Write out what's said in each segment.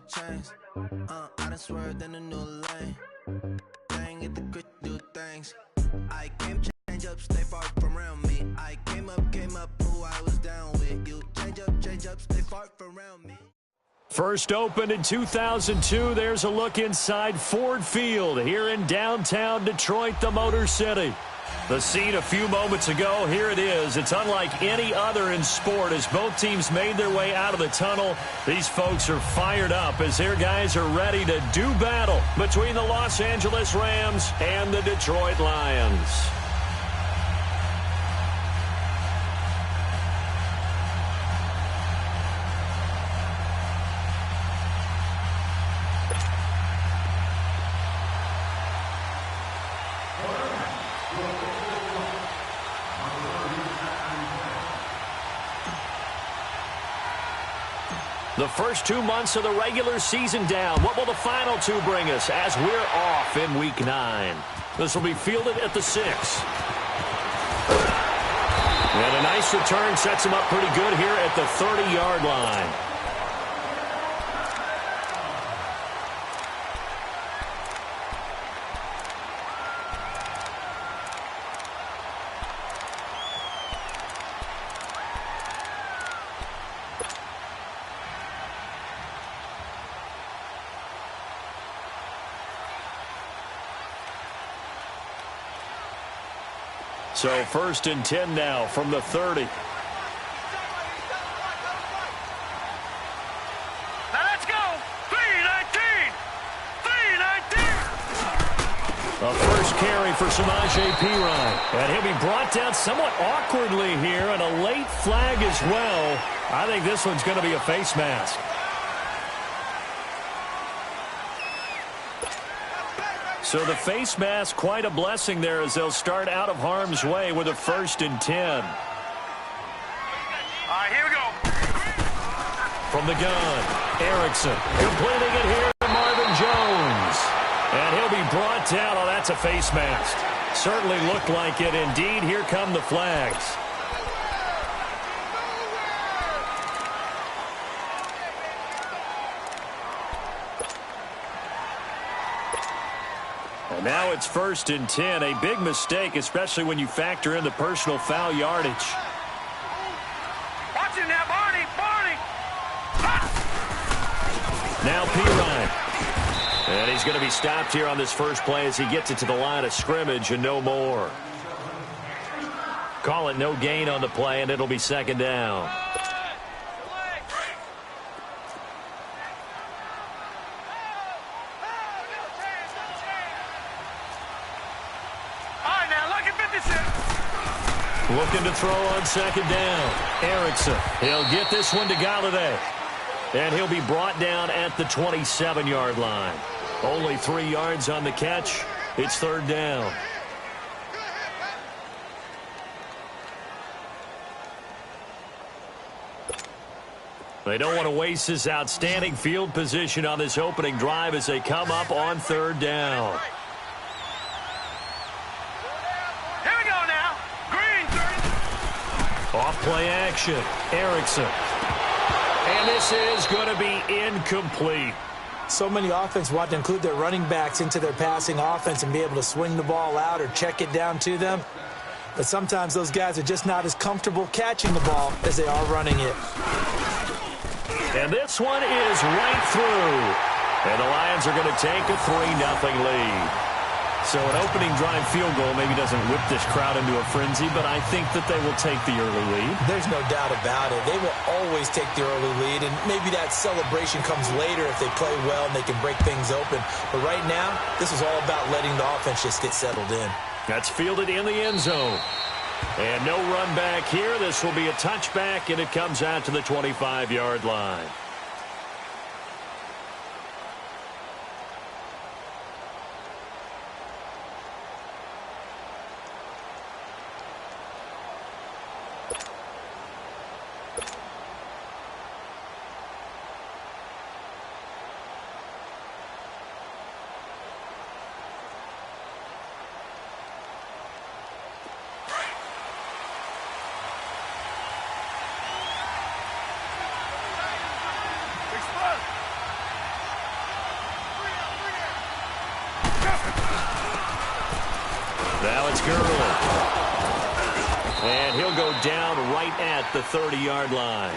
chains. I done swerved in a new lane. Dang, get the grit, do things. I came change up, stay far from around me. I came up, who I was down with. You change up, stay far from around me. First opened in 2002, there's a look inside Ford Field here in downtown Detroit, the Motor City. The scene a few moments ago, here it is. It's unlike any other in sport as both teams made their way out of the tunnel. These folks are fired up as their guys are ready to do battle between the Los Angeles Rams and the Detroit Lions. The first 2 months of the regular season down. What will the final two bring us as we're off in Week 9? This will be fielded at the 6. And a nice return sets him up pretty good here at the 30-yard line. So 1st and 10 now from the 30. Now let's go. 3-19. 3-19. A first carry for Samaje Perine. And he'll be brought down somewhat awkwardly here, and a late flag as well. I think this one's going to be a face mask. So the face mask, quite a blessing there as they'll start out of harm's way with a 1st and 10. All right, here we go. From the gun, Erickson completing it here to Marvin Jones. And he'll be brought down. Oh, that's a face mask. Certainly looked like it. Indeed, here come the flags. And now it's 1st and 10. A big mistake, especially when you factor in the personal foul yardage. Watch it now, Barney. Barney. Now Perine. And he's going to be stopped here on this first play as he gets it to the line of scrimmage and no more. Call it no gain on the play, and it'll be 2nd down. Looking to throw on 2nd down. Erickson. He'll get this one to Galladay. And he'll be brought down at the 27-yard line. Only 3 yards on the catch. It's 3rd down. They don't want to waste this outstanding field position on this opening drive as they come up on 3rd down. Off play action. Erickson. And this is going to be incomplete. So many offenses want to include their running backs into their passing offense and be able to swing the ball out or check it down to them. But sometimes those guys are just not as comfortable catching the ball as they are running it. And this one is right through. And the Lions are going to take a 3-0 lead. So an opening drive field goal maybe doesn't whip this crowd into a frenzy, but I think that they will take the early lead. There's no doubt about it. They will always take the early lead, and maybe that celebration comes later if they play well and they can break things open. But right now, this is all about letting the offense just get settled in. That's fielded in the end zone. And no run back here. This will be a touchback, and it comes out to the 25-yard line. Now it's Gurley. And he'll go down right at the 30-yard line.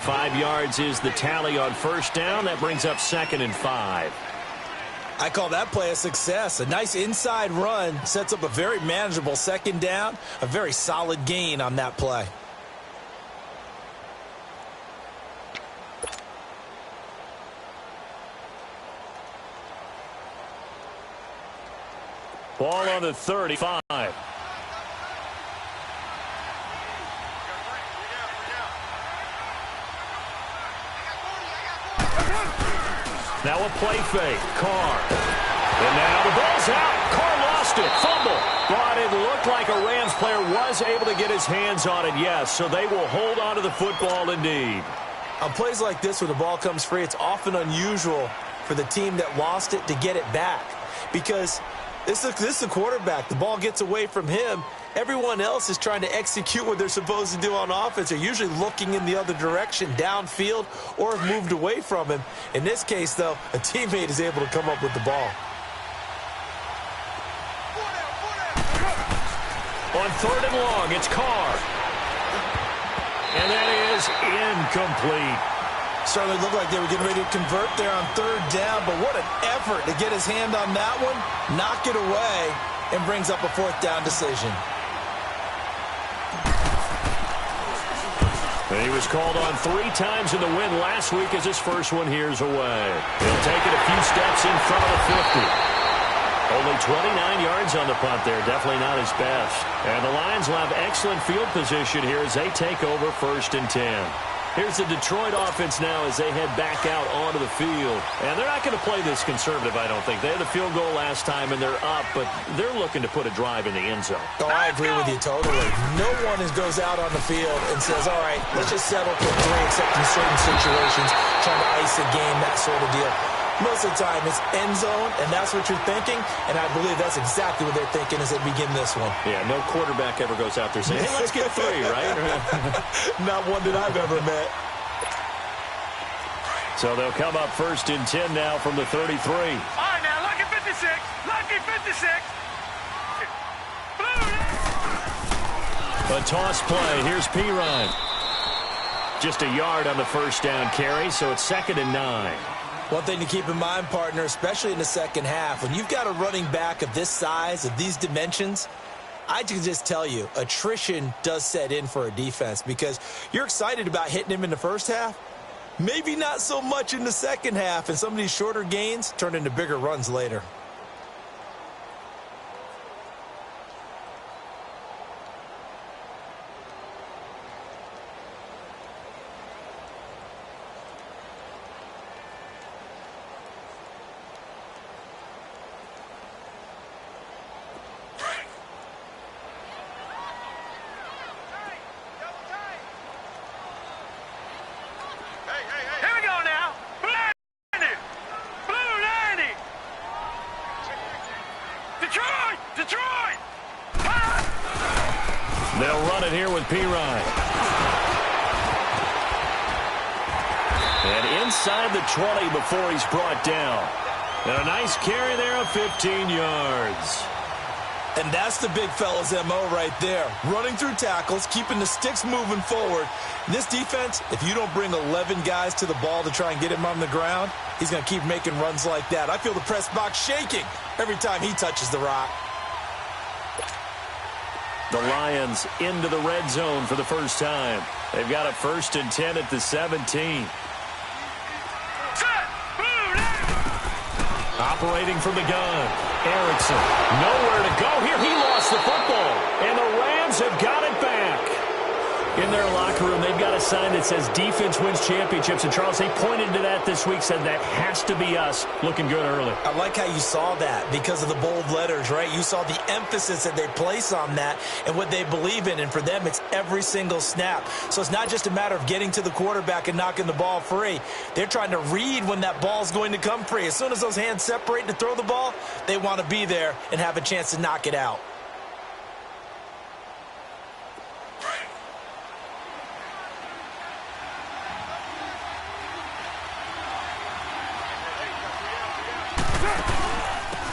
5 yards is the tally on first down. That brings up 2nd and 5. I call that play a success. A nice inside run sets up a very manageable 2nd down. A very solid gain on that play. Ball on the 35. Now a play fake. Carr. And now the ball's out. Carr lost it. Fumble. But it looked like a Rams player was able to get his hands on it, yes. So they will hold on to the football indeed. On plays like this where the ball comes free, it's often unusual for the team that lost it to get it back. Because this is the quarterback. The ball gets away from him. Everyone else is trying to execute what they're supposed to do on offense. They're usually looking in the other direction, downfield, or have moved away from him. In this case, though, a teammate is able to come up with the ball. On 3rd and long, it's Carr. And that is incomplete. Certainly looked like they were getting ready to convert there on 3rd down, but what an effort to get his hand on that one, knock it away, and brings up a 4th down decision. He was called on 3 times in the win last week as his first one here's away. He'll take it a few steps in front of the 50. Only 29 yards on the punt there. Definitely not his best. And the Lions will have excellent field position here as they take over 1st and 10. Here's the Detroit offense now as they head back out onto the field. And they're not going to play this conservative, I don't think. They had the field goal last time, and they're up, but they're looking to put a drive in the end zone. Oh, I agree with you totally. No one goes out on the field and says, all right, let's just settle for 3, except in certain situations, trying to ice a game, that sort of deal. Most of the time, it's end zone, and that's what you're thinking, and I believe that's exactly what they're thinking as they begin this one. Yeah, no quarterback ever goes out there saying, hey, let's get 3, right? Not one that I've ever met. So they'll come up 1st and 10 now from the 33. All right, now, lucky 56. Lucky 56. A toss play. Here's Pirine. Just a yard on the 1st down carry, so it's 2nd and 9. One thing to keep in mind, partner, especially in the second half, when you've got a running back of this size, of these dimensions, I can just tell you, attrition does set in for a defense because you're excited about hitting him in the first half. Maybe not so much in the second half, and some of these shorter gains turn into bigger runs later. They'll run it here with Pirine. And inside the 20 before he's brought down. And a nice carry there of 15 yards. And that's the big fella's MO right there. Running through tackles, keeping the sticks moving forward. This defense, if you don't bring 11 guys to the ball to try and get him on the ground, he's going to keep making runs like that. I feel the press box shaking every time he touches the rock. The Lions into the red zone for the first time. They've got a 1st and 10 at the 17. Operating from the gun. Erickson, nowhere to go here. He lost the football, and the Rams have got it back. In their locker room, they've got a sign that says defense wins championships. And, Charles, they pointed to that this week, said that has to be us. Looking good early. I like how you saw that because of the bold letters, right? You saw the emphasis that they place on that and what they believe in. And for them, it's every single snap. So it's not just a matter of getting to the quarterback and knocking the ball free. They're trying to read when that ball's going to come free. As soon as those hands separate to throw the ball, they want to be there and have a chance to knock it out.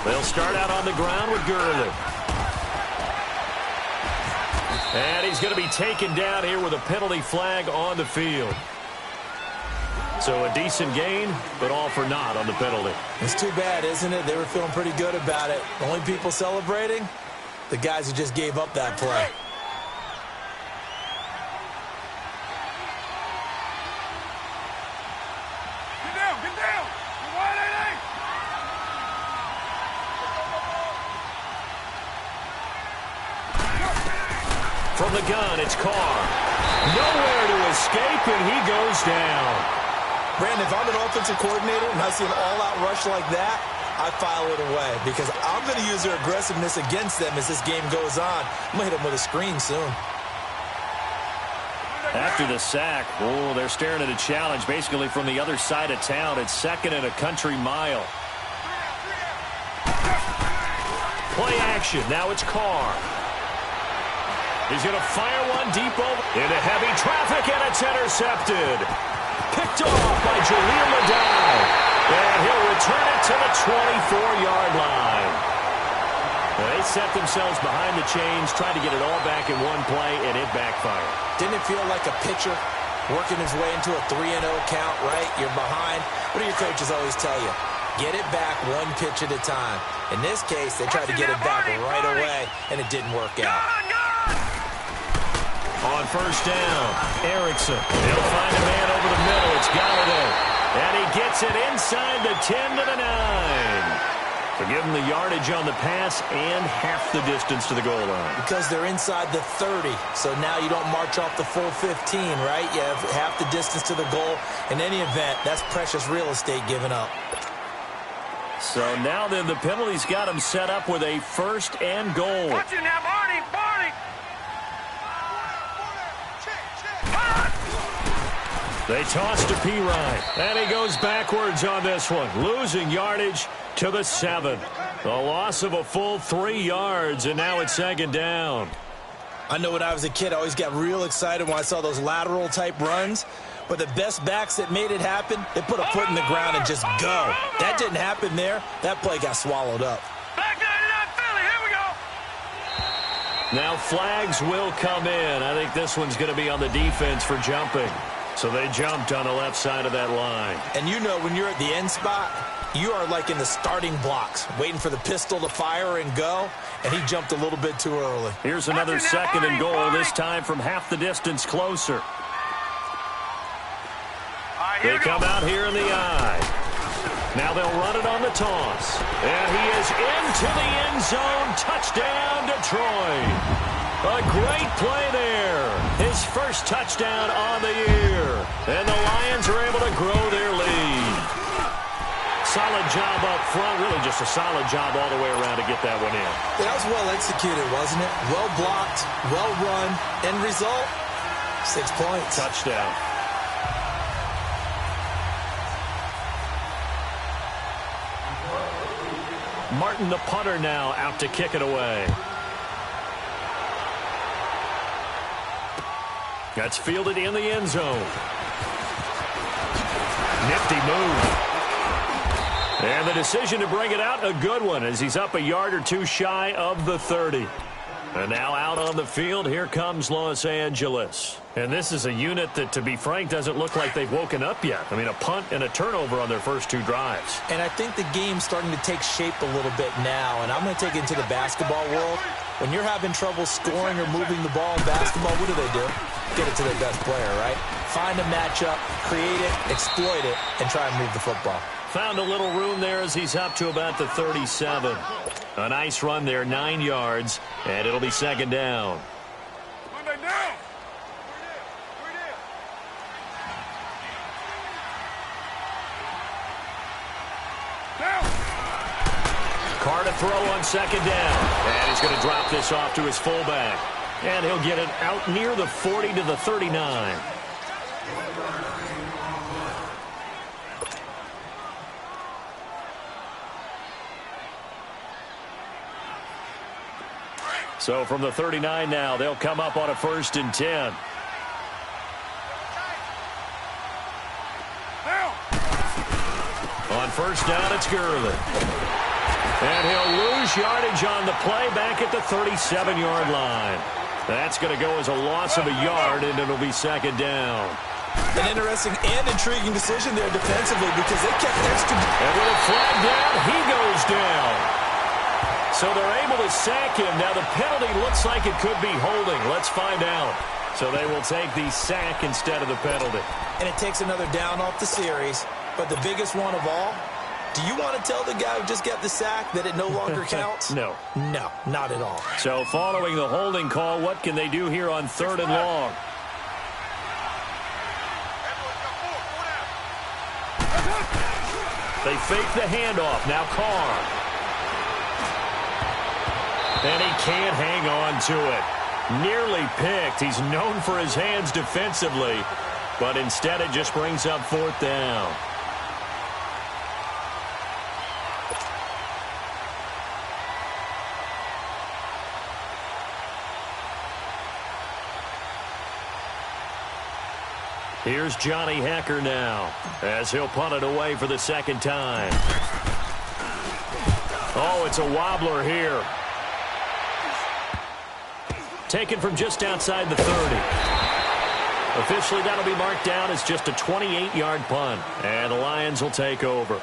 They'll start out on the ground with Gurley. And he's going to be taken down here with a penalty flag on the field. So a decent gain, but all for naught on the penalty. It's too bad, isn't it? They were feeling pretty good about it. The only people celebrating, the guys who just gave up that play. Get down, get down. Wide 8-8. From the gun, it's Carr. Nowhere to escape, and he goes down. Brandon, if I'm an offensive coordinator and I see an all-out rush like that, I file it away because I'm going to use their aggressiveness against them as this game goes on. I'm going to hit them with a screen soon. After the sack, oh, they're staring at a challenge basically from the other side of town. It's 2nd and a country mile. Play action. Now it's Carr. He's going to fire one deep over into heavy traffic, and it's intercepted. Picked off by Jaleel Adai. And he'll return it to the 24-yard line. Well, they set themselves behind the chains, tried to get it all back in one play, and it backfired. Didn't it feel like a pitcher working his way into a 3-0 count, right? You're behind. What do your coaches always tell you? Get it back one pitch at a time. In this case, they tried to get it back right away, and it didn't work out. On first down, Erickson. He'll find a man over the middle. It's Galladay. And he gets it inside the 10 to the 9. So give him the yardage on the pass and half the distance to the goal line. Because they're inside the 30, so now you don't march off the full 15, right? You have half the distance to the goal. In any event, that's precious real estate given up. So now then the penalty's got him set up with a 1st and goal. Watch it now, Barney, Barney. They toss to P-Ryan, and he goes backwards on this one, losing yardage to the 7. A loss of a full 3 yards, and now it's 2nd down. I know when I was a kid, I always got real excited when I saw those lateral-type runs. But the best backs that made it happen, they put a foot in the ground and just go. That didn't happen there. That play got swallowed up. Back 99 Philly, here we go. Now flags will come in. I think this one's going to be on the defense for jumping. So they jumped on the left side of that line. And you know when you're at the end spot, you are like in the starting blocks, waiting for the pistol to fire and go, and he jumped a little bit too early. Here's another 2nd and goal, this time from half the distance closer. They come out here in the eye. Now they'll run it on the toss. And he is into the end zone. Touchdown, Detroit. A great play there. His first touchdown on the year. And the Lions are able to grow their lead. Solid job up front. Really just a solid job all the way around to get that one in. That was well executed, wasn't it? Well blocked, well run. End result, 6 points. Touchdown. Martin, the punter, now out to kick it away. That's fielded in the end zone. Nifty move. And the decision to bring it out, a good one, as he's up a yard or two shy of the 30. And now out on the field, here comes Los Angeles. And this is a unit that, to be frank, doesn't look like they've woken up yet. I mean, a punt and a turnover on their first 2 drives. And I think the game's starting to take shape a little bit now. And I'm going to take it into the basketball world. When you're having trouble scoring or moving the ball in basketball, what do? Get it to their best player, right? Find a matchup, create it, exploit it, and try and move the football. Found a little room there as he's up to about the 37. A nice run there, 9 yards, and it'll be 2nd down. Monday down. Carr to throw on 2nd down. And he's going to drop this off to his fullback. And he'll get it out near the 40 to the 39. So from the 39 now, they'll come up on a 1st and 10. On 1st down, it's Gurley. And he'll lose yardage on the play back at the 37-yard line. That's going to go as a loss of a yard, and it'll be second down. An interesting and intriguing decision there defensively because they kept extra. And with a flag down, he goes down. So they're able to sack him. Now the penalty looks like it could be holding. Let's find out. So they will take the sack instead of the penalty. And it takes another down off the series. But the biggest one of all, do you want to tell the guy who just got the sack that it no longer counts? No. No, not at all. So following the holding call, what can they do here on 3rd and long? They fake the handoff. Now Carr. And he can't hang on to it. Nearly picked. He's known for his hands defensively, but instead it just brings up 4th down. Here's Johnny Hecker now as he'll punt it away for the second time. Oh, it's a wobbler here. Taken from just outside the 30. Officially, that'll be marked down as just a 28-yard punt. And the Lions will take over.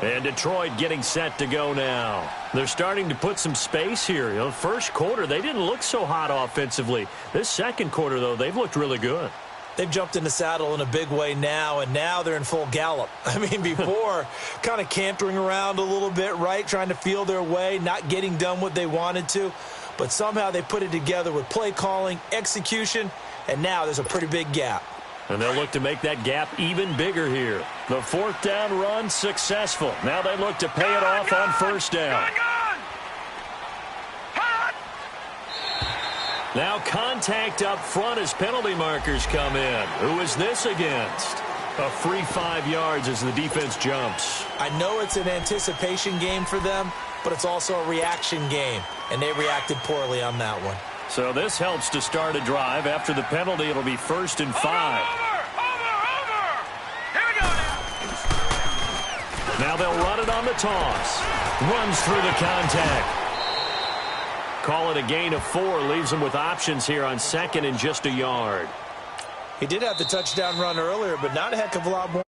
And Detroit getting set to go now. They're starting to put some space here. You know, first quarter, they didn't look so hot offensively. This second quarter, though, they've looked really good. They've jumped in the saddle in a big way now, and now they're in full gallop. I mean, before, kind of cantering around a little bit, right, trying to feel their way, not getting done what they wanted to. But somehow they put it together with play calling, execution, and now there's a pretty big gap. And they'll look to make that gap even bigger here. The 4th down run successful. Now they look to pay it off on 1st down. Now contact up front as penalty markers come in. Who is this against? A free 5 yards as the defense jumps. I know it's an anticipation game for them, but it's also a reaction game, and they reacted poorly on that one. So this helps to start a drive. After the penalty, it'll be 1st and 5. Over! Here we go now. Now they'll run it on the toss. Runs through the contact. Call it a gain of 4. Leaves them with options here on 2nd and just a yard. He did have the touchdown run earlier, but not a heck of a lot more.